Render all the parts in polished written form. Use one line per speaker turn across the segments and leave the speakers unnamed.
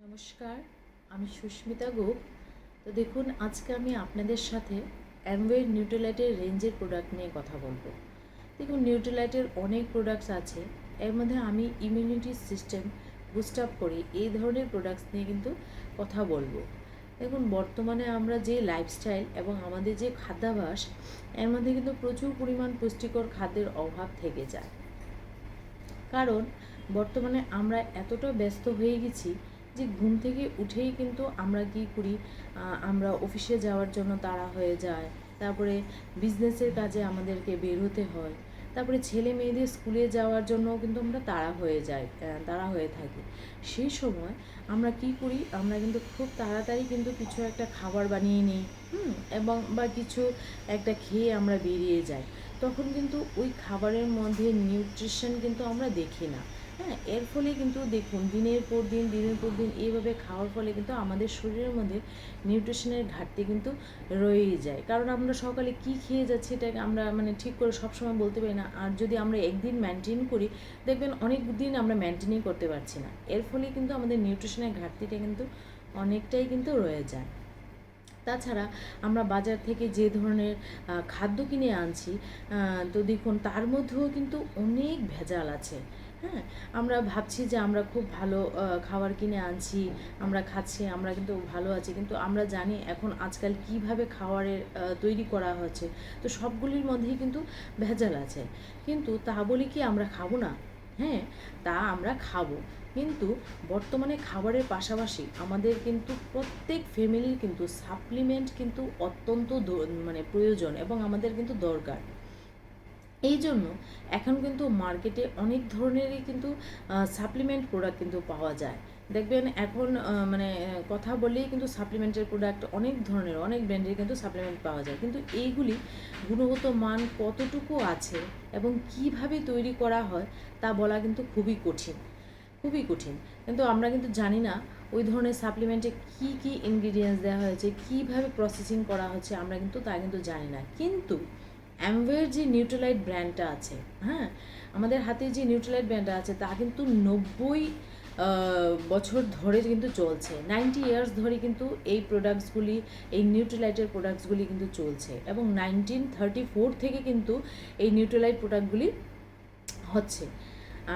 নমস্কার, আমি সুস্মিতা গোপ। তো দেখুন, আজকে আমি আপনাদের সাথে অ্যামওয়ের নিউট্রিলাইটের রেঞ্জের প্রোডাক্ট নিয়ে কথা বলবো। দেখুন, নিউট্রিলাইটের অনেক প্রোডাক্টস আছে, এর মধ্যে আমি ইমিউনিটি সিস্টেম বুস্ট আপ করি এই ধরনের প্রোডাক্টস নিয়ে কিন্তু কথা বলবো। দেখুন, বর্তমানে আমরা যে লাইফস্টাইল এবং আমাদের যে খাদ্যাভ্যাস, এর মধ্যে কিন্তু প্রচুর পরিমাণ পুষ্টিকর খাদ্যের অভাব থেকে যায়। কারণ বর্তমানে আমরা এতটা ব্যস্ত হয়ে গেছি যে ঘুম থেকে উঠেই কিন্তু আমরা কী করি, আমরা অফিসে যাওয়ার জন্য তাড়া হয়ে যায়, তারপরে বিজনেসের কাজে আমাদেরকে বের হতে হয়, তারপরে ছেলে মেয়েদের স্কুলে যাওয়ার জন্যও কিন্তু আমরা তাড়া হয়ে থাকি। সেই সময় আমরা কি করি, আমরা কিন্তু খুব তাড়াতাড়ি কিন্তু কিছু একটা খাবার বানিয়ে নিই, এবং বা কিছু একটা খেয়ে আমরা বেরিয়ে যাই। তখন কিন্তু ওই খাবারের মধ্যে নিউট্রিশন কিন্তু আমরা দেখি না। হ্যাঁ, এর ফলে কিন্তু দেখুন, দিনের পর দিন এইভাবে খাওয়ার ফলে কিন্তু আমাদের শরীরের মধ্যে নিউট্রিশনের ঘাটতি কিন্তু রয়েই যায়। কারণ আমরা সকালে কি খেয়ে যাচ্ছি এটাকে আমরা ঠিক করে সবসময় বলতে পারি না। আর যদি আমরা একদিন মেনটেন করি, দেখবেন অনেক দিন আমরা মেনটেনই করতে পারছি না। এর ফলে কিন্তু আমাদের নিউট্রিশনের ঘাটতিটা কিন্তু অনেকটাই কিন্তু রয়ে যায়। তাছাড়া আমরা বাজার থেকে যে ধরনের খাদ্য কিনে আনছি, তো দেখুন তার মধ্যেও কিন্তু অনেক ভেজাল আছে। হ্যাঁ, আমরা ভাবছি যে আমরা খুব ভালো খাবার কিনে আনছি, আমরা খাচ্ছি, আমরা কিন্তু ভালো আছি, কিন্তু আমরা জানি এখন আজকাল কিভাবে খাবারের তৈরি করা হচ্ছে। তো সবগুলির মধ্যেই কিন্তু ভেজাল আছে, কিন্তু তা বলে কি আমরা খাবো না? হ্যাঁ, তা আমরা খাবো, কিন্তু বর্তমানে খাবারের পাশাপাশি আমাদের কিন্তু প্রত্যেক ফ্যামিলির কিন্তু সাপ্লিমেন্ট কিন্তু অত্যন্ত প্রয়োজন এবং আমাদের কিন্তু দরকার। এই জন্য এখন কিন্তু মার্কেটে অনেক ধরনেরই কিন্তু সাপ্লিমেন্ট প্রোডাক্ট কিন্তু পাওয়া যায়। দেখবেন এখন কথা বললেই কিন্তু সাপ্লিমেন্টের প্রোডাক্ট অনেক ধরনের, অনেক ব্র্যান্ডের কিন্তু সাপ্লিমেন্ট পাওয়া যায়, কিন্তু এইগুলি গুণগত মান কতটুকু আছে এবং কিভাবে তৈরি করা হয় তা বলা কিন্তু খুবই কঠিন। কিন্তু আমরা কিন্তু জানি না ওই ধরনের সাপ্লিমেন্টে কী কী ইনগ্রিডিয়েন্টস দেওয়া হয়েছে, কীভাবে প্রসেসিং করা হচ্ছে, আমরা কিন্তু তা কিন্তু জানি না। কিন্তু অ্যামওয়ের যে নিউট্রিলাইট ব্র্যান্ডটা আছে, হ্যাঁ, আমাদের হাতে যে নিউট্রিলাইট ব্র্যান্ডটা আছে তা কিন্তু 90 বছর ধরে কিন্তু চলছে। 90 ইয়ার্স ধরে কিন্তু এই প্রোডাক্টসগুলি, এই নিউট্রিলাইটের প্রোডাক্টসগুলি কিন্তু চলছে, এবং 1934 থেকে কিন্তু এই নিউট্রিলাইট প্রোডাক্টগুলি হচ্ছে।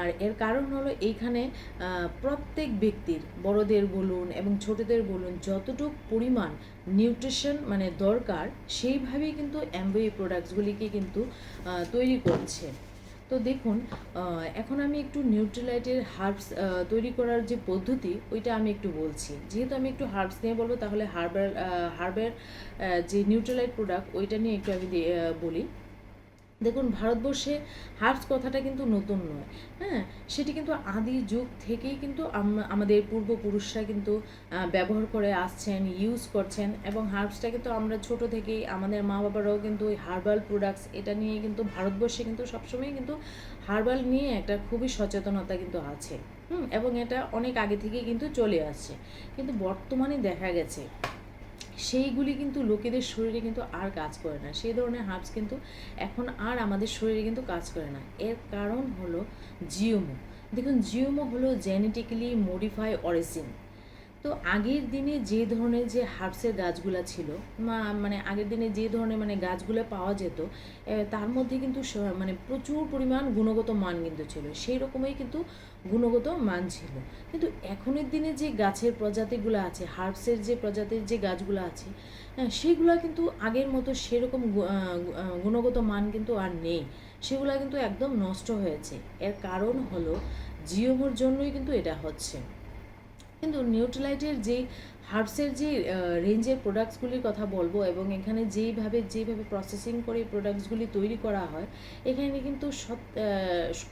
আর এর কারণ হলো এইখানে প্রত্যেক ব্যক্তির, বড়দের বলুন এবং ছোটদের বলুন, যতটুকু পরিমাণ নিউট্রিশন দরকার, সেইভাবেই কিন্তু অ্যামওয়ে প্রোডাক্টসগুলিকে কিন্তু তৈরি করছে। তো দেখুন, এখন আমি একটু নিউট্রিলাইটের হার্বস তৈরি করার যে পদ্ধতি, ওইটা আমি একটু বলছি। যেহেতু আমি একটু হার্বস নিয়ে বলবো, তাহলে হার্বের যে নিউট্রিলাইট প্রোডাক্ট ওইটা নিয়ে একটু আমি বলি। দেখুন, ভারতবর্ষে হার্বস কথাটা কিন্তু নতুন নয়। হ্যাঁ, সেটি কিন্তু আদি যুগ থেকেই কিন্তু আমাদের পূর্বপুরুষরা কিন্তু ব্যবহার করে আসছেন, ইউজ করছেন, এবং হার্বসটা কিন্তু আমরা ছোট থেকেই, আমাদের মা বাবারাও কিন্তু ওই হার্বাল প্রোডাক্টস এটা নিয়ে কিন্তু ভারতবর্ষে কিন্তু সবসময় কিন্তু হার্বাল নিয়ে একটা খুবই সচেতনতা কিন্তু আছে। এবং এটা অনেক আগে থেকেই কিন্তু চলে আসছে, কিন্তু বর্তমানে দেখা গেছে সেইগুলি কিন্তু লোকেদের শরীরে কিন্তু আর কাজ করে না। সেই ধরনের হার্বস কিন্তু এখন আর আমাদের শরীরে কিন্তু কাজ করে না। এর কারণ হলো জিওমো। দেখুন, জিওমো হলো জেনেটিক্যালি মডিফাই অরিজিন। তো আগের দিনে যে ধরনের যে হার্বসের গাছগুলো ছিল, আগের দিনে যে ধরনের গাছগুলো পাওয়া যেত, তার মধ্যে কিন্তু প্রচুর পরিমাণ গুণগত মান কিন্তু ছিল, সেই রকমই কিন্তু গুণগত মান ছিল। কিন্তু এখনের দিনে যে গাছের প্রজাতিগুলো আছে, হার্বসের যে প্রজাতির যে গাছগুলো আছে, সেইগুলো কিন্তু আগের মতো সেরকম গুণগত মান কিন্তু আর নেই, সেগুলো কিন্তু একদম নষ্ট হয়েছে। এর কারণ হলো জিওমোর জন্যই কিন্তু এটা হচ্ছে। কিন্তু নিউট্রিলাইটের যে হার্বসের যে রেঞ্জের প্রোডাক্টসগুলির কথা বলবো, এবং এখানে যেভাবে প্রসেসিং করে প্রোডাক্টসগুলি তৈরি করা হয়, এখানে কিন্তু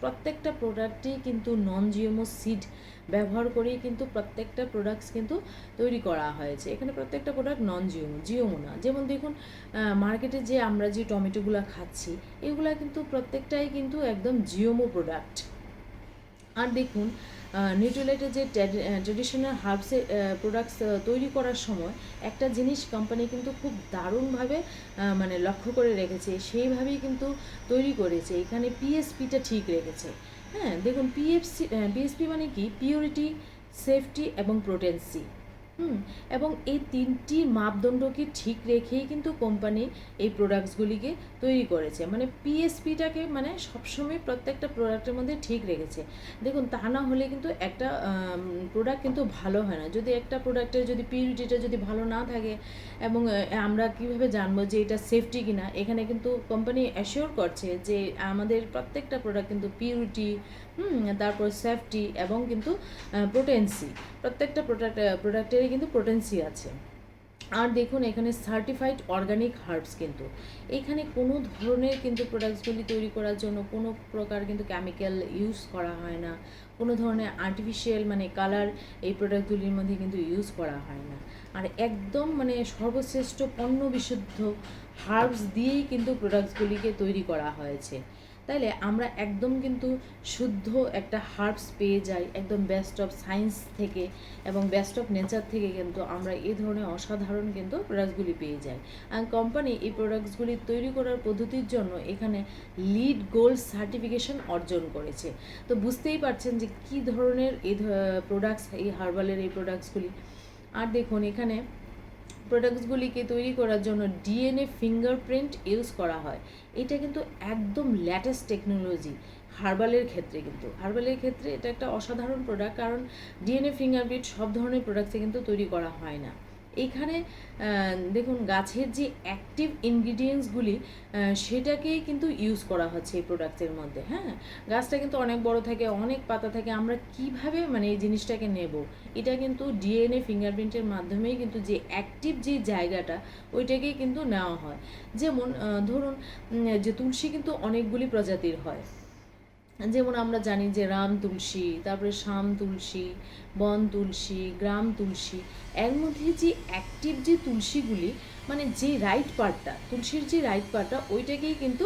প্রত্যেকটা প্রোডাক্টেই কিন্তু নন জিএমও সিড ব্যবহার করেই কিন্তু প্রত্যেকটা প্রোডাক্টস কিন্তু তৈরি করা হয়েছে। এখানে প্রত্যেকটা প্রোডাক্ট নন জিওমো না। যেমন দেখুন, মার্কেটে যে আমরা যে টমেটোগুলো খাচ্ছি, এগুলা কিন্তু প্রত্যেকটাই কিন্তু একদম জিওমো প্রোডাক্ট। আর দেখুন, নিউট্রিলাইটের যে ট্র্যাডিশনাল হার্বসের প্রোডাক্টস তৈরি করার সময় একটা জিনিস কোম্পানি কিন্তু খুব দারুণভাবে লক্ষ্য করে রেখেছে, সেইভাবেই কিন্তু তৈরি করেছে। এখানে পিএসপিটা ঠিক রেখেছে। হ্যাঁ, দেখুন, পিএসপি মানে কি, পিউরিটি, সেফটি এবং পোটেন্সি। এবং এই তিনটি মাপদণ্ডকে ঠিক রেখেই কিন্তু কোম্পানি এই প্রোডাক্টসগুলিকে তৈরি করেছে, মানে পিএসপিটাকে মানে সবসময় প্রত্যেকটা প্রোডাক্টের মধ্যে ঠিক রেখেছে। দেখুন, তা না হলে কিন্তু একটা প্রোডাক্ট কিন্তু ভালো হয় না। যদি একটা প্রোডাক্টের যদি পিউরিটিটা যদি ভালো না থাকে, এবং আমরা কীভাবে জানবো যে এটা সেফটি কিনা, এখানে কিন্তু কোম্পানি অ্যাসিওর করছে যে আমাদের প্রত্যেকটা প্রোডাক্ট কিন্তু পিউরিটি, তারপর সেফটি এবং কিন্তু পোটেন্সি, প্রত্যেকটা প্রোডাক্টেরই কিন্তু পোটেন্সি আছে। আর দেখুন, এখানে সার্টিফাইড অর্গানিক হার্বস, কিন্তু এখানে কোনো ধরনের কিন্তু প্রোডাক্টসগুলি তৈরি করার জন্য কোনো প্রকার কিন্তু কেমিক্যাল ইউজ করা হয় না, কোনো ধরনের আর্টিফিশিয়াল মানে কালার এই প্রোডাক্টগুলির মধ্যে কিন্তু ইউজ করা হয় না। আর একদম মানে সর্বশ্রেষ্ঠ পণ্য বিশুদ্ধ হার্বস দিয়েই কিন্তু প্রোডাক্টসগুলিকে তৈরি করা হয়েছে। তাইলে আমরা একদম কিন্তু শুদ্ধ একটা হার্বস পেয়ে যাই একদম বেস্ট অফ সায়েন্স থেকে এবং বেস্ট অফ নেচার থেকে, কিন্তু আমরা এই ধরনের অসাধারণ কিন্তু প্রোডাক্টসগুলি পেয়ে যাই। আর কোম্পানি এই প্রোডাক্টসগুলি তৈরি করার পদ্ধতির জন্য এখানে লিড গোল্ড সার্টিফিকেশন অর্জন করেছে। তো বুঝতেই পারছেন যে কী ধরনের এই প্রোডাক্টস, এই হার্বালের এই প্রোডাক্টসগুলি। আর দেখুন, এখানে প্রোডাক্টসগুলিকে তৈরি করার জন্য ডিএনএ ফিঙ্গারপ্রিন্ট ইউজ করা হয়। এটা কিন্তু একদম লেটেস্ট টেকনোলজি হার্বালের ক্ষেত্রে। কিন্তু হার্বালের ক্ষেত্রে এটা একটা অসাধারণ প্রোডাক্ট, কারণ ডিএনএ ফিঙ্গারপ্রিন্ট সব ধরনের প্রোডাক্টসে কিন্তু তৈরি করা হয় না। এখানে দেখুন, গাছের যে অ্যাক্টিভ ইনগ্রিডিয়েন্টসগুলি সেটাকেই কিন্তু ইউজ করা হচ্ছে এই প্রোডাক্টের মধ্যে। হ্যাঁ, গাছটা কিন্তু অনেক বড় থাকে, অনেক পাতা থাকে, আমরা কিভাবে মানে এই জিনিসটাকে নেব, এটা কিন্তু ডিএনএ ফিঙ্গারপ্রিন্টের মাধ্যমেই কিন্তু যে অ্যাক্টিভ যে জায়গাটা ওইটাকেই কিন্তু নেওয়া হয়। যেমন ধরুন যে তুলসী কিন্তু অনেকগুলি প্রজাতির হয়, যেমন আমরা জানি যে রাম তুলসী, তারপরে শ্যাম তুলসী, বন তুলসী, গ্রাম তুলসী। এর মধ্যে যে অ্যাক্টিভ যে তুলসীগুলি মানে যে রাইট পার্টটা, তুলসীর যে রাইট পার্টটা ওইটাকেই কিন্তু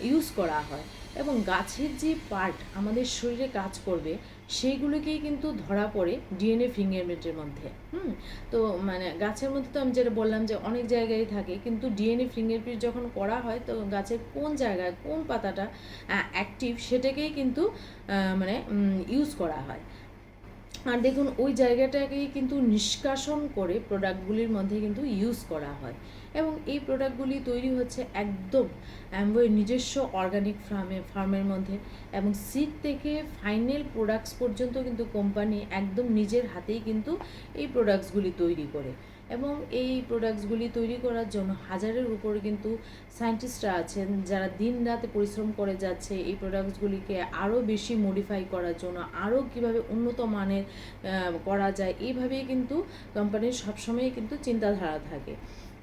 ইউজ করা হয়। এবং গাছের যে পার্ট আমাদের শরীরে কাজ করবে সেইগুলোকেই কিন্তু ধরা পড়ে ডিএনএ ফিঙ্গারপ্রিন্টের মধ্যে। তো মানে গাছের মধ্যে তো আমি যেটা বললাম যে অনেক জায়গায় থাকে, কিন্তু ডিএনএ ফিঙ্গারপ্রিন্ট যখন করা হয় তো গাছের কোন জায়গায় কোন পাতাটা অ্যাক্টিভ সেটাকেই কিন্তু মানে ইউজ করা হয়। আর দেখুন, ওই জায়গাটাকেই কিন্তু নিষ্কাশন করে প্রোডাক্টগুলির মধ্যে কিন্তু ইউজ করা হয়। এবং এই প্রোডাক্টগুলি তৈরি হচ্ছে একদম অ্যামওয়ের নিজস্ব অর্গানিক ফার্মের মধ্যে, এবং সিড থেকে ফাইনাল প্রোডাক্টস পর্যন্ত কিন্তু কোম্পানি একদম নিজের হাতেই কিন্তু এই প্রোডাক্টসগুলি তৈরি করে। এবং এই প্রোডাক্টসগুলি তৈরি করার জন্য হাজারের উপরে কিন্তু সায়েন্টিস্টরা আছেন যারা দিন রাতে পরিশ্রম করে যাচ্ছে এই প্রোডাক্টসগুলিকে আরও বেশি মডিফাই করার জন্য, আরও কীভাবে উন্নত মানের করা যায়, এইভাবেই কিন্তু কোম্পানির সবসময় কিন্তু চিন্তাধারা থাকে।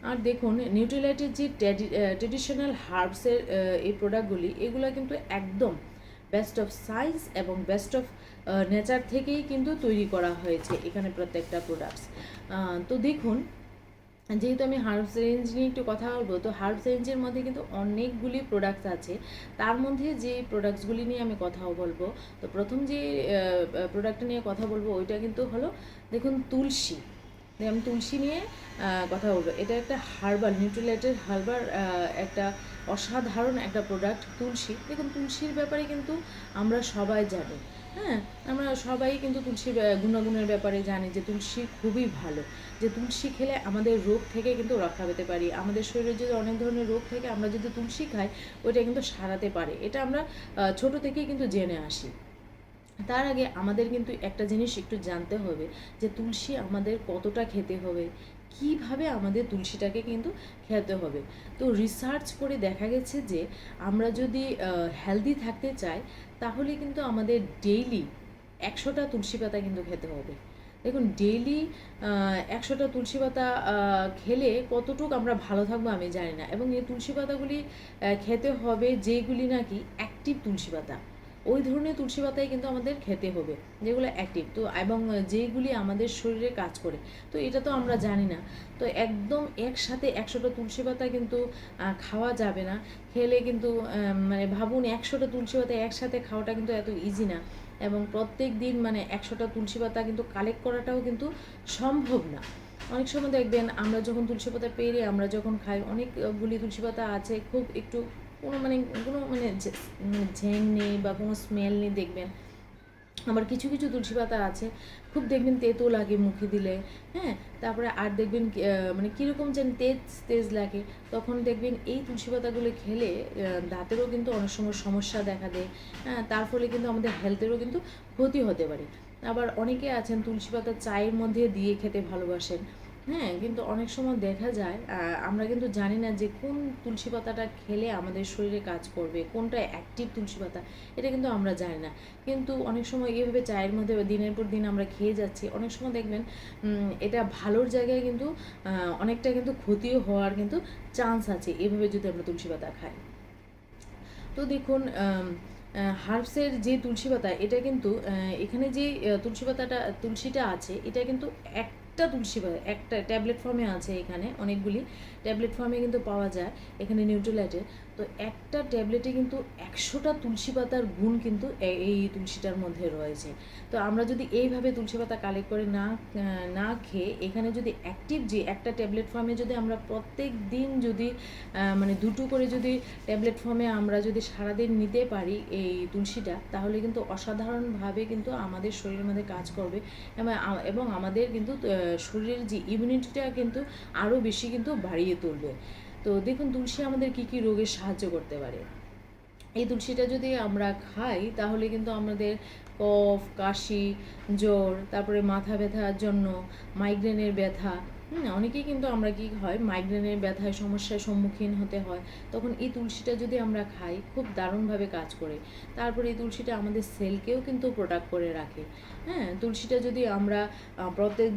আর দেখুন, নিউট্রিলাইটের যে ট্রেডিশনাল হার্বসের এই প্রোডাক্টগুলি, এগুলো কিন্তু একদম বেস্ট অফ সায়েন্স এবং বেস্ট অফ নেচার থেকেই কিন্তু তৈরি করা হয়েছে এখানে প্রত্যেকটা প্রোডাক্টস। তো দেখুন, যেহেতু আমি হার্বস রেঞ্জ নিয়ে একটু কথা বলবো, তো হার্বস রেঞ্জের মধ্যে কিন্তু অনেকগুলি প্রোডাক্টস আছে। তার মধ্যে যে প্রোডাক্টসগুলি নিয়ে আমি কথা বলবো, তো প্রথম যে প্রোডাক্টটা নিয়ে কথা বলবো ওইটা কিন্তু হলো, দেখুন, তুলসী। আমি তুলসী নিয়ে কথা বলবো। এটা একটা হার্বাল, নিউট্রিলাইটের হার্বাল একটা অসাধারণ একটা প্রোডাক্ট তুলসী। দেখুন, তুলসীর ব্যাপারে কিন্তু আমরা সবাই জানি। হ্যাঁ, আমরা সবাই কিন্তু তুলসীর গুণাগুণের ব্যাপারে জানি যে তুলসী খুবই ভালো, যে তুলসী খেলে আমাদের রোগ থেকে কিন্তু রক্ষা পেতে পারি। আমাদের শরীরে যদি অনেক ধরনের রোগ থাকে, আমরা যদি তুলসী খাই ওইটা কিন্তু সারাতে পারে। এটা আমরা ছোট থেকেই কিন্তু জেনে আসি। তার আগে আমাদের কিন্তু একটা জিনিস একটু জানতে হবে যে তুলসী আমাদের কতটা খেতে হবে, কিভাবে আমাদের তুলসীটাকে কিন্তু খেতে হবে। তো রিসার্চ করে দেখা গেছে যে আমরা যদি হেলদি থাকতে চাই তাহলে কিন্তু আমাদের ডেইলি 100টা তুলসী পাতা কিন্তু খেতে হবে। দেখুন, ডেইলি 100টা তুলসী পাতা খেলে কতটুকু আমরা ভালো থাকবো আমি জানি না। এবং এই তুলসী পাতাগুলি খেতে হবে যেগুলি নাকি অ্যাক্টিভ তুলসী পাতা, ওই ধরনের তুলসী পাতাই কিন্তু আমাদের খেতে হবে যেগুলো অ্যাক্টিভ, তো এবং যেইগুলি আমাদের শরীরে কাজ করে। তো এটা তো আমরা জানি না। তো একদম একসাথে 100টা তুলসী পাতা কিন্তু খাওয়া যাবে না। খেলে কিন্তু মানে ভাবুন, 100টা তুলসী পাতা একসাথে খাওয়াটা কিন্তু এত ইজি না। এবং প্রত্যেক দিন মানে 100টা তুলসী পাতা কিন্তু কালেক্ট করাটাও কিন্তু সম্ভব না। অনেক সময় দেখবেন আমরা যখন তুলসী পাতা পেরে আমরা যখন খাই, অনেকগুলি তুলসী পাতা আছে খুব একটু কোনো ঝ্যাং নেই বা কোনো স্মেল নেই দেখবেন। আবার কিছু কিছু তুলসী পাতা আছে খুব দেখবেন তেতো লাগে মুখে দিলে, হ্যাঁ। তারপরে আর দেখবেন মানে কীরকম যেন তেজ তেজ লাগে, তখন দেখবেন এই তুলসী পাতাগুলো খেলে দাঁতেরও কিন্তু অনেক সময় সমস্যা দেখা দেয়, হ্যাঁ। তার ফলে কিন্তু আমাদের হেলথেরও কিন্তু ক্ষতি হতে পারে। আবার অনেকে আছেন তুলসী পাতা চায়ের মধ্যে দিয়ে খেতে ভালোবাসেন, হ্যাঁ। কিন্তু অনেক সময় দেখা যায় আমরা কিন্তু জানি না যে কোন তুলসী পাতাটা খেলে আমাদের শরীরে কাজ করবে, কোনটা অ্যাক্টিভ তুলসী পাতা, এটা কিন্তু আমরা জানি না। কিন্তু অনেক সময় এইভাবে চায়ের মধ্যে দিনের পর দিন আমরা খেয়ে যাচ্ছি, অনেক সময় দেখবেন এটা ভালোর জায়গায় কিন্তু অনেকটা কিন্তু ক্ষতিও হওয়ার কিন্তু চান্স আছে এভাবে যদি আমরা তুলসী পাতা খাই। তো দেখুন হার্বসের যে তুলসী পাতা, এটা কিন্তু এখানে যে তুলসীটা আছে, এটা কিন্তু একটা তুলসী পাতা, একটা ট্যাবলেট ফর্মে আছে, এখানে অনেকগুলি ট্যাবলেট ফর্মে কিন্তু পাওয়া যায় এখানে নিউট্রিলাইটের। তো একটা ট্যাবলেটে কিন্তু 100টা তুলসী পাতার গুণ কিন্তু এই তুলসীটার মধ্যে রয়েছে। তো আমরা যদি এইভাবে তুলসী পাতা কালেক্ট করে না খেয়ে এখানে যদি অ্যাক্টিভ যে একটা ট্যাবলেট ফর্মে যদি আমরা প্রত্যেক দিন যদি মানে দুটো করে যদি ট্যাবলেট ফর্মে আমরা যদি সারাদিন নিতে পারি এই তুলসীটা, তাহলে কিন্তু অসাধারণভাবে কিন্তু আমাদের শরীরের মধ্যে কাজ করবে এবং আমাদের কিন্তু শরীরের যে ইমিউনিটিটা কিন্তু আরও বেশি কিন্তু বাড়িয়ে তুলবে। তো দেখুন তুলসী আমাদের কী কী রোগে সাহায্য করতে পারে। এই তুলসীটা যদি আমরা খাই তাহলে কিন্তু আমাদের কফ, কাশি, জ্বর, তারপরে মাথা ব্যথার জন্য, মাইগ্রেনের ব্যথা, অনেকেই কিন্তু আমরা কি হয় মাইগ্রেনের ব্যথায় সমস্যার সম্মুখীন হতে হয়, তখন এই তুলসীটা যদি আমরা খাই খুব দারুণভাবে কাজ করে। তারপরে এই তুলসীটা আমাদের সেলকেও কিন্তু প্রোটেক্ট করে রাখে, হ্যাঁ। তুলসীটা যদি আমরা প্রত্যেক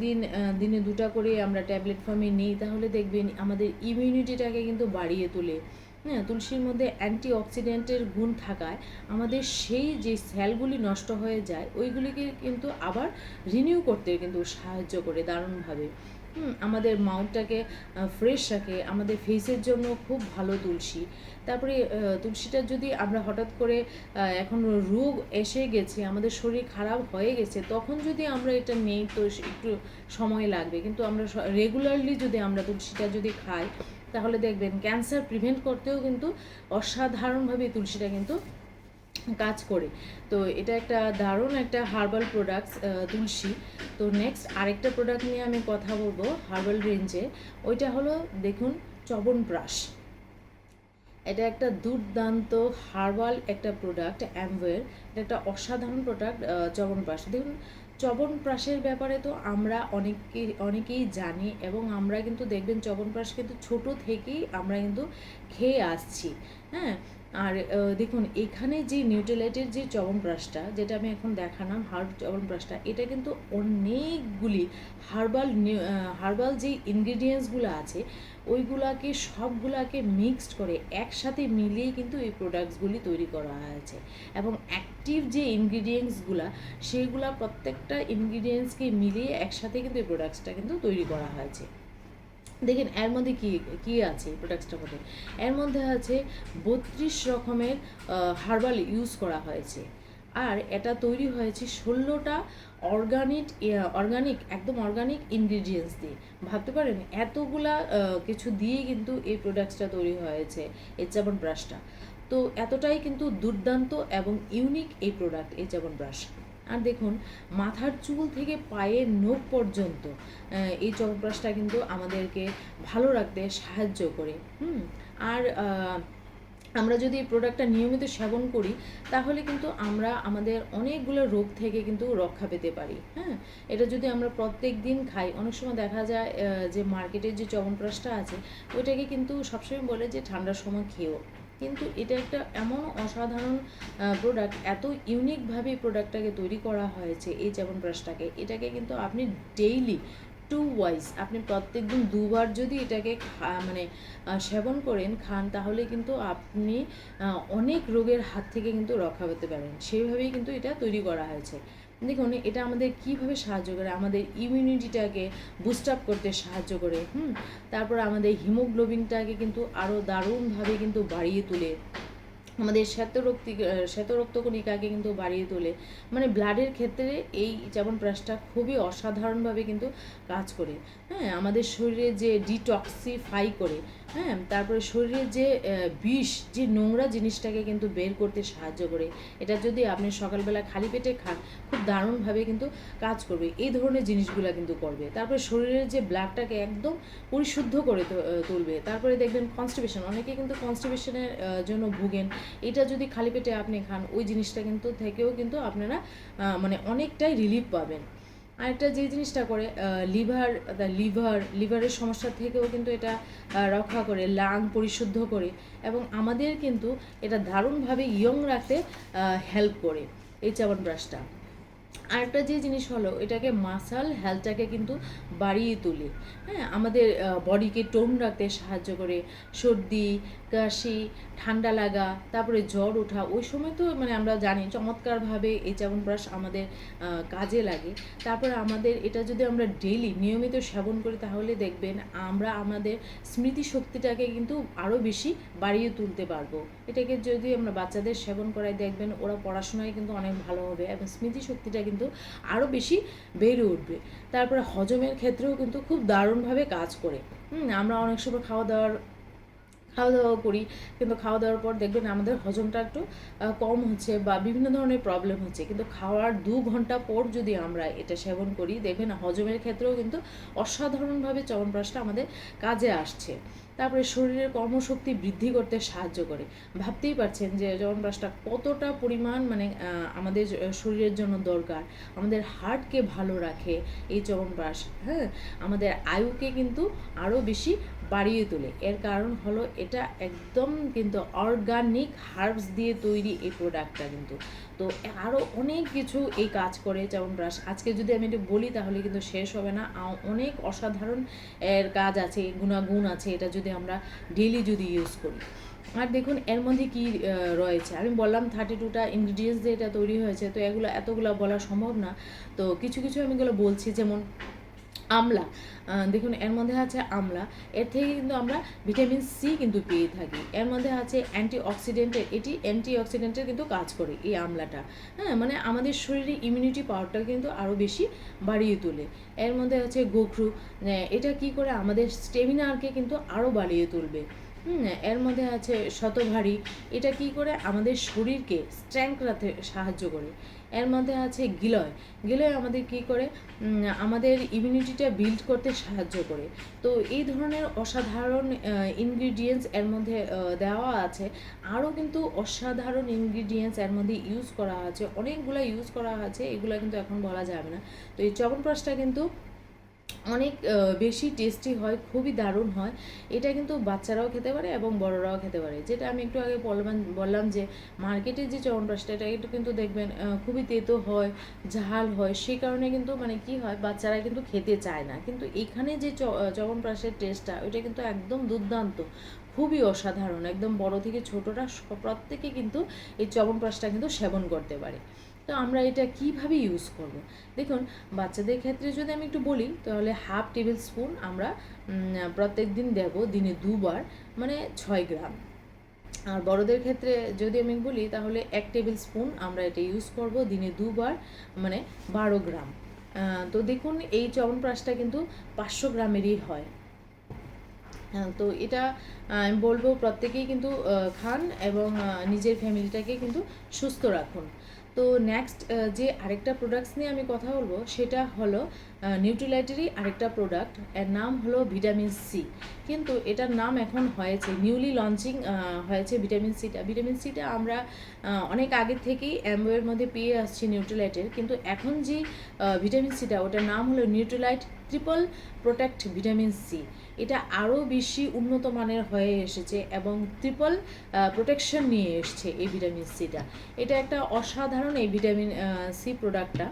দিনে 2টা করে আমরা ট্যাবলেট ফর্মে নিই, তাহলে দেখবেন আমাদের ইমিউনিটিটাকে কিন্তু বাড়িয়ে তোলে, হ্যাঁ। তুলসীর মধ্যে অ্যান্টিঅক্সিডেন্টের গুণ থাকায় আমাদের সেই যে সেলগুলি নষ্ট হয়ে যায় ওইগুলিকে কিন্তু আবার রিনিউ করতে কিন্তু সাহায্য করে দারুণভাবে, আমাদের মাউথটাকে ফ্রেশ রাখে, আমাদের ফেসের জন্য খুব ভালো তুলসী। তারপরে তুলসীটা যদি আমরা হঠাৎ করে এখন রোগ এসে গেছে, আমাদের শরীর খারাপ হয়ে গেছে, তখন যদি আমরা এটা নেই তো একটু সময় লাগবে, কিন্তু আমরা রেগুলারলি যদি আমরা তুলসীটা যদি খাই তাহলে দেখবেন ক্যান্সার প্রিভেন্ট করতেও কিন্তু অসাধারণভাবে তুলসীটা কিন্তু কাজ করে। তো এটা একটা দারুণ একটা হার্বাল প্রোডাক্টস তুলসী। তো নেক্সট আরেকটা প্রোডাক্ট নিয়ে আমি কথা বলবো হার্বাল রেঞ্জে, ওইটা হলো দেখুন চ্যবনপ্রাশ। এটা একটা দুর্দান্ত হার্বাল একটা প্রোডাক্ট অ্যামওয়ের, এটা একটা অসাধারণ প্রোডাক্ট চ্যবনপ্রাশ। দেখুন চ্যবনপ্রাশের ব্যাপারে তো আমরা অনেকেই জানি, এবং আমরা কিন্তু দেখবেন চ্যবনপ্রাশ কিন্তু ছোটো থেকেই আমরা কিন্তু খেয়ে আসছি, হ্যাঁ। আর দেখুন এখানে যে নিউট্রিলাইটের যে চ্যবনপ্রাশটা, যেটা আমি এখন দেখালাম হার্ব চ্যবনপ্রাশটা, এটা কিন্তু অনেকগুলি হার্বাল যে ইনগ্রিডিয়েন্টসগুলো আছে ওইগুলাকে সবগুলাকে মিক্সড করে একসাথে মিলিয়ে কিন্তু এই প্রোডাক্টসগুলি তৈরি করা হয়েছে, এবং অ্যাক্টিভ যে ইনগ্রিডিয়েন্টসগুলা সেইগুলা প্রত্যেকটা ইনগ্রিডিয়েন্টসকে মিলিয়ে একসাথে কিন্তু এই প্রোডাক্টসটা কিন্তু তৈরি করা হয়েছে। দেখেন এর মধ্যে কি আছে প্রোডাক্টসটার মধ্যে, এর মধ্যে আছে 32 রকমের হার্বাল ইউজ করা হয়েছে, আর এটা তৈরি হয়েছে 16টা একদম অর্গানিক ইনগ্রিডিয়েন্টস দিয়ে। ভাবতে পারেন এতগুলা কিছু দিয়ে কিন্তু এই প্রোডাক্টসটা তৈরি হয়েছে, এই চ্যবনপ্রাশটা। তো এতটাই কিন্তু দুর্দান্ত এবং ইউনিক এই প্রোডাক্ট, এই চ্যবনপ্রাশ। আর দেখুন মাথার চুল থেকে পায়ের নখ পর্যন্ত এই চ্যবনপ্রাশটা কিন্তু আমাদেরকে ভালো রাখতে সাহায্য করে, আর আমরা যদি এই প্রোডাক্টটা নিয়মিত সেবন করি তাহলে কিন্তু আমরা আমাদের অনেকগুলো রোগ থেকে কিন্তু রক্ষা পেতে পারি, হ্যাঁ। এটা যদি আমরা প্রত্যেক দিন খাই, অনেক সময় দেখা যায় যে মার্কেটের যে চ্যবনপ্রাশটা আছে ওইটাকে কিন্তু সবসময় বলে যে ঠান্ডার সময় খেও, কিন্তু এটা একটা এমন অসাধারণ প্রোডাক্ট, এত ইউনিকভাবে এই প্রোডাক্টটাকে তৈরি করা হয়েছে এই চ্যবনপ্রাশটাকে, এটাকে কিন্তু আপনি ডেইলি 2 ওয়াইজ আপনি প্রত্যেকদিন 2বার যদি এটাকে সেবন খান তাহলে কিন্তু আপনি অনেক রোগের হাত থেকে কিন্তু রক্ষা পেতে পারেন, সেইভাবেই কিন্তু এটা তৈরি করা হয়েছে। দেখুন এটা আমাদের কীভাবে সাহায্য করে, আমাদের ইমিউনিটিটাকে বুস্ট আপ করতে সাহায্য করে, তারপর আমাদের হিমোগ্লোবিনটাকে কিন্তু আরও দারুণভাবে কিন্তু বাড়িয়ে তোলে, আমাদের শ্বেতরক্তকণিকাকে কিন্তু বাড়িয়ে তোলে, মানে ব্লাডের ক্ষেত্রে এই চ্যবনপ্রাশটা খুবই অসাধারণভাবে কিন্তু কাজ করে। হ্যাঁ, আমাদের শরীরে যে ডিটক্সিফাই করে, হ্যাঁ, তারপরে শরীরে যে বিষ, যে নোংরা জিনিসটাকে কিন্তু বের করতে সাহায্য করে। এটা যদি আপনি সকালবেলা খালি পেটে খান, খুব দারুণভাবে কিন্তু কাজ করবে। এই ধরনের জিনিসগুলো কিন্তু করবে। তারপরে শরীরের যে ব্লাডটাকে একদম পরিশুদ্ধ করে তুলবে। তারপরে দেখবেন কনস্টিপেশন, অনেকে কিন্তু কনস্টিপেশনের জন্য ভুগেন। এটা যদি খালি পেটে আপনি খান, ওই জিনিসটা কিন্তু থেকেও কিন্তু আপনারা মানে অনেকটাই রিলিফ পাবেন। আরেকটা যে জিনিসটা করে লিভারের সমস্যা থেকেও কিন্তু এটা রক্ষা করে, লাং পরিশুদ্ধ করে, এবং আমাদের কিন্তু এটা দারুণভাবে ইয়ং রাখতে হেল্প করে এই চ্যবনপ্রাশটা। আরেকটা যে জিনিস হলো, এটাকে মাসাল হেলথটাকে কিন্তু বাড়িয়ে তোলে। হ্যাঁ, আমাদের বডিকে টোন রাখতে সাহায্য করে। সর্দি, কাশি, ঠান্ডা লাগা, তারপরে জ্বর ওঠা, ওই সময় তো মানে আমরা জানি চমৎকারভাবে এই চ্যবনপ্রাশ আমাদের কাজে লাগে। তারপরে আমাদের এটা যদি আমরা ডেইলি নিয়মিত সেবন করি, তাহলে দেখবেন আমরা আমাদের স্মৃতিশক্তিটাকে কিন্তু আরও বেশি বাড়িয়ে তুলতে পারবো। এটাকে যদি আমরা বাচ্চাদের সেবন করাই, দেখবেন ওরা পড়াশোনায় কিন্তু অনেক ভালো হবে এবং স্মৃতিশক্তিটা কিন্তু আরও বেশি বেড়ে উঠবে। তারপরে হজমের ক্ষেত্রেও কিন্তু খুব দারুণভাবে কাজ করে। আমরা অনেক সময় খাওয়া দাওয়া করি, কিন্তু খাওয়া দাওয়ার পর দেখবেন আমাদের হজমটা একটু কম হচ্ছে বা বিভিন্ন ধরনের প্রবলেম হচ্ছে, কিন্তু খাওয়ার 2 ঘন্টা পর যদি আমরা এটা সেবন করি, দেখবেন হজমের ক্ষেত্রেও কিন্তু অসাধারণভাবে চ্যবনপ্রাশটা আমাদের কাজে আসছে। তারপরে শরীরের কর্মশক্তি বৃদ্ধি করতে সাহায্য করে। ভাবতেই পারছেন যে চ্যবনপ্রাশটা কতটা পরিমাণ মানে আমাদের শরীরের জন্য দরকার। আমাদের হার্টকে ভালো রাখে এই চ্যবনপ্রাশ। হ্যাঁ, আমাদের আয়ুকে কিন্তু আরও বেশি বাড়িয়ে তোলে। এর কারণ হলো এটা একদম কিন্তু অর্গানিক হার্বস দিয়ে তৈরি এই প্রোডাক্টটা কিন্তু। তো আরও অনেক কিছু এই কাজ করে চ্যবনপ্রাশ। আজকে যদি আমি একটু বলি তাহলে কিন্তু শেষ হবে না। অনেক অসাধারণ এর কাজ আছে, গুণাগুণ আছে, এটা যদি আমরা ডেইলি যদি ইউজ করি। আর দেখুন এর মধ্যে কি রয়েছে। আমি বললাম 32টা ইনগ্রিডিয়েন্টস দিয়ে এটা তৈরি হয়েছে, তো এতগুলো বলা সম্ভব না। তো কিছু আমি এগুলো বলছি, যেমন আমলা। দেখুন এর মধ্যে আছে আমলা। এর থেকে কিন্তু আমরা ভিটামিন সি কিন্তু পেয়ে থাকি। এর মধ্যে আছে অ্যান্টিঅক্সিডেন্টের কিন্তু কাজ করে এই আমলাটা। হ্যাঁ, মানে আমাদের শরীরে ইমিউনিটি পাওয়ারটা কিন্তু আরও বেশি বাড়িয়ে তোলে। এর মধ্যে আছে গোখরু। এটা কি করে আমাদের স্টেমিনারকে কিন্তু আরও বাড়িয়ে তুলবে। এর মধ্যে আছে শতভারী। এটা কি করে আমাদের শরীরকে স্ট্রেংথ রাখতে সাহায্য করে। এর মধ্যে আছে গিলয়। আমাদের কি করে আমাদের ইমিউনিটিটা বিল্ড করতে সাহায্য করে। তো এই ধরনের অসাধারণ ইনগ্রিডিয়েন্টস এর মধ্যে দেওয়া আছে। আরও কিন্তু অসাধারণ ইনগ্রিডিয়েন্টস এর মধ্যে ইউজ করা আছে, অনেকগুলো ইউজ করা আছে, এগুলো কিন্তু এখন বলা যাবে না। তো এই চ্যবনপ্রাশটা কিন্তু অনেক বেশি টেস্টি হয়, খুবই দারুণ হয়। এটা কিন্তু বাচ্চারাও খেতে পারে এবং বড়রাও খেতে পারে। যেটা আমি একটু আগে বললাম যে মার্কেটে যে চ্যবনপ্রাশটা, এটা কিন্তু দেখবেন খুবই তেতো হয়, ঝাল হয়, সেই কারণে কিন্তু মানে কি হয়, বাচ্চারা কিন্তু খেতে চায় না। কিন্তু এখানে যে চ্যবনপ্রাশের টেস্টটা, ওইটা কিন্তু একদম দুর্দান্ত, খুবই অসাধারণ। একদম বড় থেকে ছোটরা প্রত্যেকে কিন্তু এই চ্যবনপ্রাশটা কিন্তু সেবন করতে পারে। তো আমরা এটা কিভাবে ইউজ করব? দেখুন, বাচ্চাদের ক্ষেত্রে যদি আমি একটু বলি, তাহলে 1/2 টেবিল স্পুন আমরা প্রত্যেক দিন দেব, দিনে 2 বার, মানে 6 গ্রাম। আর বড়দের ক্ষেত্রে যদি আমি বলি, তাহলে 1 টেবিল স্পুন আমরা এটা ইউজ করব, দিনে 2 বার, মানে 12 গ্রাম। তো দেখুন এই চ্যবনপ্রাশটা কিন্তু 500 গ্রামেরই হয়। তো এটা আমি বলবো প্রত্যেকেই কিন্তু খান এবং নিজের ফ্যামিলিটাকে কিন্তু সুস্থ রাখুন। তো নেক্সট যে আরেকটা প্রোডাক্টস নিয়ে আমি কথা বলবো, সেটা হলো নিউট্রিলাইটেরই আরেকটা প্রোডাক্ট। এর নাম হলো ভিটামিন সি। কিন্তু এটার নাম এখন হয়েছে, নিউলি লঞ্চিং হয়েছে ভিটামিন সিটা আমরা অনেক আগে থেকেই অ্যামওয়ের মধ্যে পেয়ে আসছি নিউট্রিলাইটের। কিন্তু এখন যে ভিটামিন সিটা, ওটার নাম হলো Nutrilite triple protect vitamin C. এটা আরও বেশি উন্নত মানের হয়ে এসেছে এবং ট্রিপল প্রোটেকশন নিয়ে এসছে এই ভিটামিন সিটা। এটা একটা অসাধারণ এই ভিটামিন সি প্রোডাক্টটা।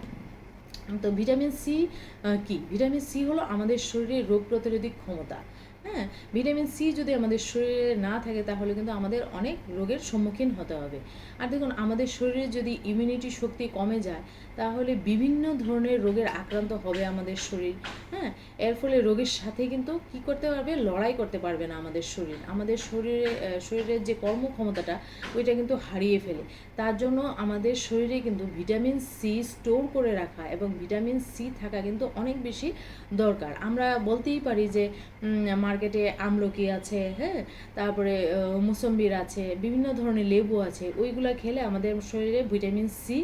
তো ভিটামিন সি কি? ভিটামিন সি হলো আমাদের শরীরের রোগ প্রতিরোধী ক্ষমতা। হ্যাঁ, ভিটামিন সি যদি আমাদের শরীরে না থাকে, তাহলে কিন্তু আমাদের অনেক রোগের সম্মুখীন হতে হবে। আর দেখুন, আমাদের শরীরে যদি ইমিউনিটি শক্তি কমে যায়, তাহলে বিভিন্ন ধরনের রোগের আক্রান্ত হবে আমাদের শরীর। হ্যাঁ, এর ফলে রোগের সাথে কিন্তু কি করতে পারবে, লড়াই করতে পারবে না আমাদের শরীর। আমাদের শরীরের যে কর্মক্ষমতাটা ওইটা কিন্তু হারিয়ে ফেলে। তার জন্য আমাদের শরীরে কিন্তু ভিটামিন সি স্টোর করে রাখা এবং ভিটামিন সি থাকা কিন্তু অনেক বেশি দরকার। আমরা বলতেই পারি যে মার্কেটে আমলকি আছে, হ্যাঁ, তারপরে মুসম্বির আছে, বিভিন্ন ধরনের লেবু আছে, ওইগুলো খেলে আমাদের শরীরে ভিটামিন সি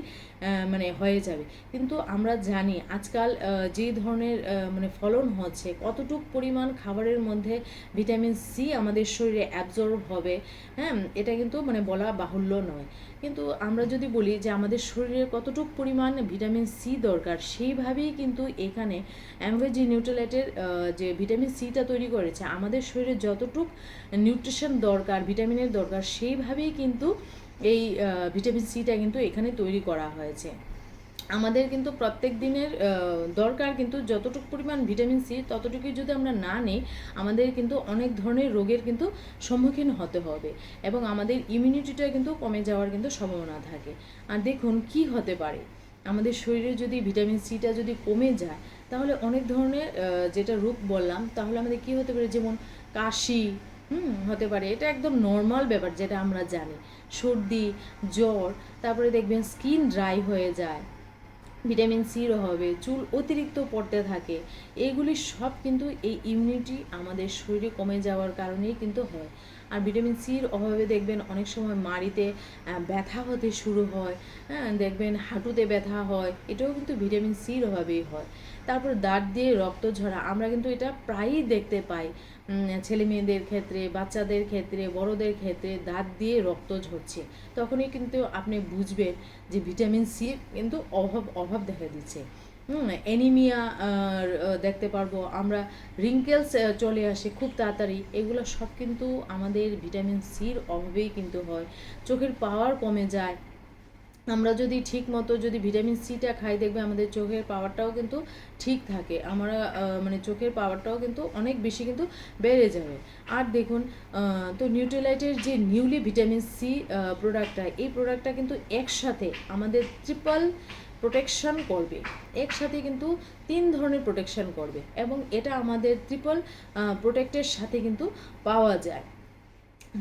মানে হয়ে যাবে। কিন্তু আমরা জানি আজকাল যে ধরনের মানে ফলন হচ্ছে, কতটুকু পরিমাণ খাবারের মধ্যে ভিটামিন সি আমাদের শরীরে অ্যাবজর্ব হবে, হ্যাঁ, এটা কিন্তু মানে বলা বাহুল্য নয়। কিন্তু আমরা যদি বলি যে আমাদের শরীরে কতটুকু পরিমাণ ভিটামিন সি দরকার, সেইভাবেই কিন্তু এখানে অ্যামওয়ে নিউট্রালাইটের যে ভিটামিন সিটা তৈরি করেছে, আমাদের শরীরে যতটুক নিউট্রিশন দরকার, ভিটামিনের দরকার, সেইভাবেই কিন্তু এই ভিটামিন সিটা কিন্তু এখানে তৈরি করা হয়েছে। আমাদের কিন্তু প্রত্যেক দিনের দরকার কিন্তু যতটুকু পরিমাণ ভিটামিন সি, ততটুকুই যদি আমরা না নিই, আমাদের কিন্তু অনেক ধরনের রোগের কিন্তু সম্মুখীন হতে হবে এবং আমাদের ইমিউনিটিটা কিন্তু কমে যাওয়ার কিন্তু সম্ভাবনা থাকে। আর দেখুন কি হতে পারে, আমাদের শরীরে যদি ভিটামিন সিটা যদি কমে যায়, তাহলে অনেক ধরনের যেটা রোগ বললাম, তাহলে আমাদের কি হতে পারে, যেমন কাশি হতে পারে, এটা একদম নর্মাল ব্যাপার যেটা আমরা জানি, সর্দি, জ্বর, তারপরে দেখবেন স্কিন ড্রাই হয়ে যায়, ভিটামিন সির অভাবে চুল অতিরিক্ত পড়তে থাকে। এইগুলি সব কিন্তু এই ইমিউনিটি আমাদের শরীরে কমে যাওয়ার কারণেই কিন্তু হয়। আর ভিটামিন সির অভাবে দেখবেন অনেক সময় মাড়িতে ব্যথা হতে শুরু হয়, হ্যাঁ, দেখবেন হাঁটুতে ব্যথা হয়, এটাও কিন্তু ভিটামিন সির অভাবেই হয়। তারপর দাঁত দিয়ে রক্ত ঝরা, আমরা কিন্তু এটা প্রায়ই দেখতে পাই, ছেলে মেয়েদের ক্ষেত্রে, বাচ্চাদের ক্ষেত্রে, বড়দের ক্ষেত্রে দাঁত দিয়ে রক্ত ঝরছে, তখনই কিন্তু আপনি বুঝবেন যে ভিটামিন সি কিন্তু অভাব দেখা দিচ্ছে। অ্যানিমিয়া দেখতে পারবো আমরা, রিঙ্কেলস চলে আসে খুব তাড়াতাড়ি, এগুলো সব কিন্তু আমাদের ভিটামিন সির অভাবেই কিন্তু হয়। চোখের পাওয়ার কমে যায়, আমরা যদি ঠিক মতো যদি ভিটামিন সিটা খাই, দেখবে আমাদের চোখের পাওয়ারটাও কিন্তু ঠিক থাকে, আমরা মানে চোখের পাওয়ারটাও কিন্তু অনেক বেশি কিন্তু বেড়ে যাবে। আর দেখুন তো নিউট্রিলাইটের যে নিউলি ভিটামিন সি প্রোডাক্টটা, এই প্রোডাক্টটা কিন্তু একসাথে আমাদের ট্রিপল প্রোটেকশন করবে, একসাথে কিন্তু 3 ধরনের প্রোটেকশন করবে এবং এটা আমাদের ট্রিপল প্রোটেক্টের সাথে কিন্তু পাওয়া যায়।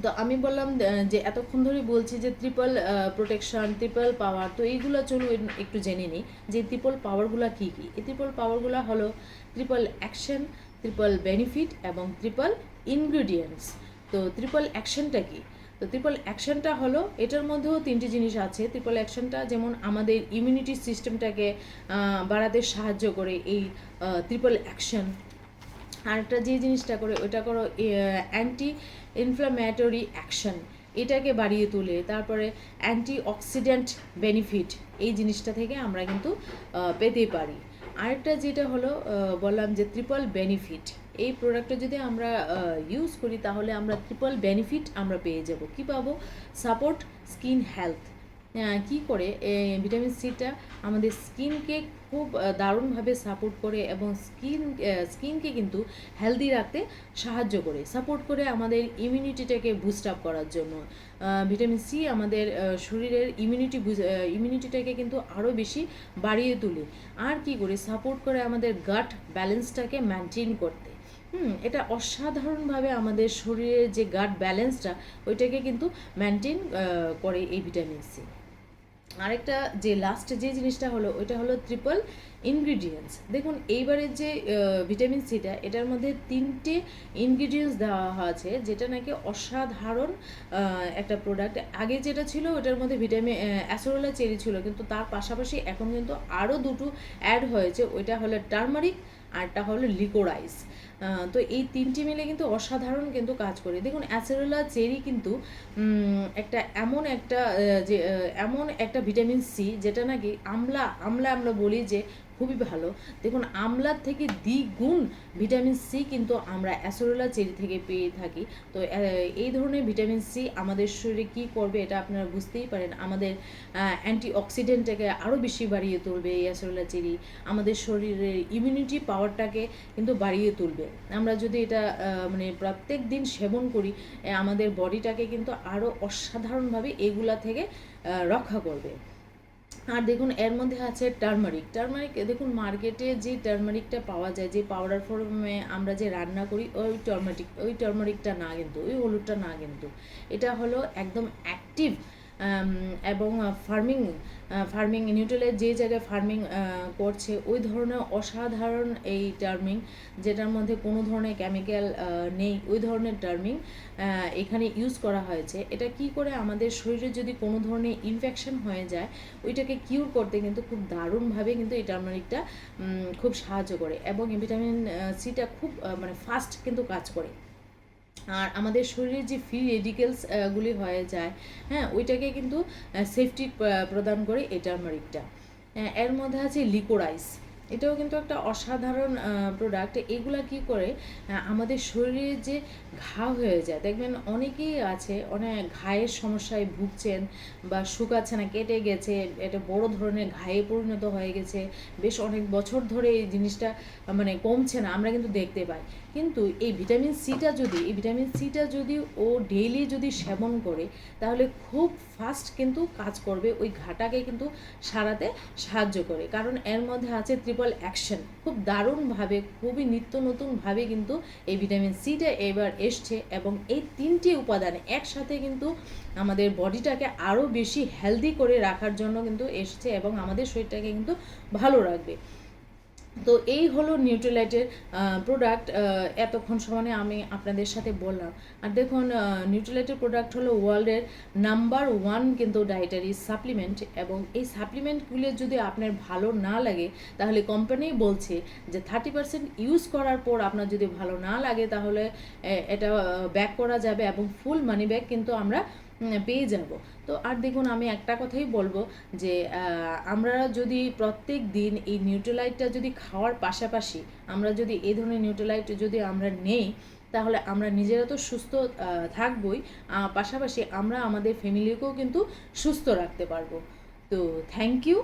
তো আমি বললাম যে এতক্ষণ ধরে বলছি যে ট্রিপল প্রোটেকশন, ট্রিপল পাওয়ার, তো এইগুলো চলুন একটু জেনে নিই যে ট্রিপল পাওয়ারগুলো কী কী। এই ট্রিপল পাওয়ারগুলো হলো ট্রিপল অ্যাকশন, ট্রিপল বেনিফিট এবং ট্রিপল ইনগ্রিডিয়েন্টস। তো ট্রিপল অ্যাকশনটা কী? তো ট্রিপল অ্যাকশনটা হলো, এটার মধ্যেও 3টি জিনিস আছে। ট্রিপল অ্যাকশনটা যেমন আমাদের ইমিউনিটি সিস্টেমটাকে বাড়াতে সাহায্য করে এই ট্রিপল অ্যাকশন। আরেকটা যে জিনিসটা করে ওইটা করো অ্যান্টি ইনফ্লামেটরি অ্যাকশন, এটাকে বাড়িয়ে তোলে। তারপরে অ্যান্টি অক্সিডেন্ট বেনিফিট, এই জিনিসটা থেকে আমরা কিন্তু পেতে পারি। আরেকটা যেটা হলো বললাম যে ট্রিপল বেনিফিট, এই প্রোডাক্টটা যদি আমরা ইউজ করি, তাহলে আমরা ট্রিপল বেনিফিট আমরা পেয়ে যাব। কি পাবো? সাপোর্ট স্কিন হেলথ, কি করে ভিটামিন সিটা আমাদের স্কিনকে খুব দারুণভাবে সাপোর্ট করে এবং স্কিনকে কিন্তু হেলদি রাখতে সাহায্য করে, সাপোর্ট করে আমাদের ইমিউনিটিটাকে বুস্ট আপ করার জন্য। ভিটামিন সি আমাদের শরীরের ইমিউনিটিটাকে কিন্তু আরও বেশি বাড়িয়ে তোলে। আর কি করে? সাপোর্ট করে আমাদের গাট ব্যালেন্সটাকে মেনটেন করতে। এটা অসাধারণভাবে আমাদের শরীরের যে গাট ব্যালেন্সটা, ওইটাকে কিন্তু মেনটেন করে এই ভিটামিন সি। আরেকটা যে লাস্ট যে জিনিসটা হলো, ওইটা হলো ট্রিপল ইনগ্রিডিয়েন্টস। দেখুন এইবারের যে ভিটামিন সিটা, এটার মধ্যে 3টে ইনগ্রিডিয়েন্টস দেওয়া আছে, যেটা নাকি অসাধারণ একটা প্রোডাক্ট। আগে যেটা ছিল ওটার মধ্যে ভিটামিন অ্যাসোরোলা চেরি ছিল, কিন্তু তার পাশাপাশি এখন কিন্তু আরও দুটো অ্যাড হয়েছে, ওইটা হলো টার্মারিক আরটা হলো লিকোরাইস। তো এই 3টি মিলে কিন্তু অসাধারণ কিন্তু কাজ করে। দেখুন অ্যাসেরোলা চেরি কিন্তু এমন একটা ভিটামিন সি, যেটা নাকি আমরা বলি যে খুবই ভালো। দেখুন আমলার থেকে দ্বিগুণ ভিটামিন সি কিন্তু আমরা অ্যাসেরোলা চেরি থেকে পেয়ে থাকি। তো এই ধরনের ভিটামিন সি আমাদের শরীরে কী করবে, এটা আপনারা বুঝতেই পারেন। আমাদের অ্যান্টিঅক্সিডেন্টটাকে আরও বেশি বাড়িয়ে তুলবে এই অ্যাসেরোলা চেরি, আমাদের শরীরের ইমিউনিটি পাওয়ারটাকে কিন্তু বাড়িয়ে তুলবে। আমরা যদি এটা মানে প্রত্যেক দিন সেবন করি, আমাদের বডিটাকে কিন্তু আরও অসাধারণভাবে এগুলা থেকে রক্ষা করবে। আর দেখুন এর মধ্যে আছে টারমারিক। টারমারিক দেখুন মার্কেটে যে টারমারিকটা পাওয়া যায়, যে পাউডার ফর্মে আমরা যে রান্না করি, ওই টারমারিকটা না কিন্তু, ওই হলুদটা না কিন্তু, এটা হলো একদম অ্যাক্টিভ এবং ফার্মিং নিউট্রালের যে জায়গায় ফার্মিং করছে ওই ধরনের অসাধারণ এই টার্মিং, যেটার মধ্যে কোনো ধরনের কেমিক্যাল নেই, ওই ধরনের টার্মিং এখানে ইউজ করা হয়েছে। এটা কি করে আমাদের শরীরে যদি কোনো ধরনের ইনফেকশন হয়ে যায় ওইটাকে কিউর করতে কিন্তু খুব দারুণভাবে কিন্তু এই টার্মারিকটা খুব সাহায্য করে, এবং ভিটামিন সিটা খুব মানে ফাস্ট কিন্তু কাজ করে। আর আমাদের শরীরে যে ফ্রি রেডিকেলস গুলি হয়ে যায়, হ্যাঁ, ওইটাকে কিন্তু সেফটি প্রদান করে এই টার্মারিকটা। এর মধ্যে আছে লিকোরাইস, এটাও কিন্তু একটা অসাধারণ প্রোডাক্ট। এগুলা কি করে আমাদের শরীরে যে ঘা হয়ে যায়, দেখবেন অনেকেই আছে অনেক ঘায়ের সমস্যায় ভুগছেন বা শুকাচ্ছে না, কেটে গেছে, এটা বড় ধরনের ঘায়ে পরিণত হয়ে গেছে, বেশ অনেক বছর ধরে এই জিনিসটা মানে কমছে না, আমরা কিন্তু দেখতে পাই। কিন্তু এই ভিটামিন সিটা যদি ও ডেইলি যদি সেবন করে তাহলে খুব ফাস্ট কিন্তু কাজ করবে, ওই ঘাটাকে কিন্তু সারাতে সাহায্য করে। কারণ এর মধ্যে আছে ট্রিপল অ্যাকশন, খুব দারুণভাবে, খুবই নিত্য নতুনভাবে কিন্তু এই ভিটামিন সিটা এবার এসছে, এবং এই তিনটি উপাদান একসাথে কিন্তু আমাদের বডিটাকে আরও বেশি হেলদি করে রাখার জন্য কিন্তু এসছে, এবং আমাদের শরীরটাকে কিন্তু ভালো রাখবে। তো এই হলো নিউট্রিলাইটের প্রোডাক্ট, এতক্ষণ সময় আমি আপনাদের সাথে বললাম। আর দেখুন নিউট্রিলাইটের প্রোডাক্ট হলো ওয়ার্ল্ডের নাম্বার 1 কিন্তু ডায়েটারি সাপ্লিমেন্ট, এবং এই সাপ্লিমেন্টগুলো যদি আপনার ভালো না লাগে তাহলে কোম্পানি বলছে যে 30% ইউজ করার পর আপনার যদি ভালো না লাগে তাহলে এটা ব্যাক করা যাবে, এবং ফুল মানি ব্যাক কিন্তু আমরা পেয়ে যাব। তো আর দেখুন আমি একটা কথাই বলবো যে আমরা যদি প্রত্যেক দিন এই নিউট্রিলাইটটা যদি খাওয়ার পাশাপাশি আমরা যদি এই ধরনের নিউট্রিলাইট যদি আমরা নেই তাহলে আমরা নিজেরা তো সুস্থ থাকবই, পাশাপাশি আমরা আমাদের ফ্যামিলিকেও কিন্তু সুস্থ রাখতে পারবো। তো থ্যাংক ইউ।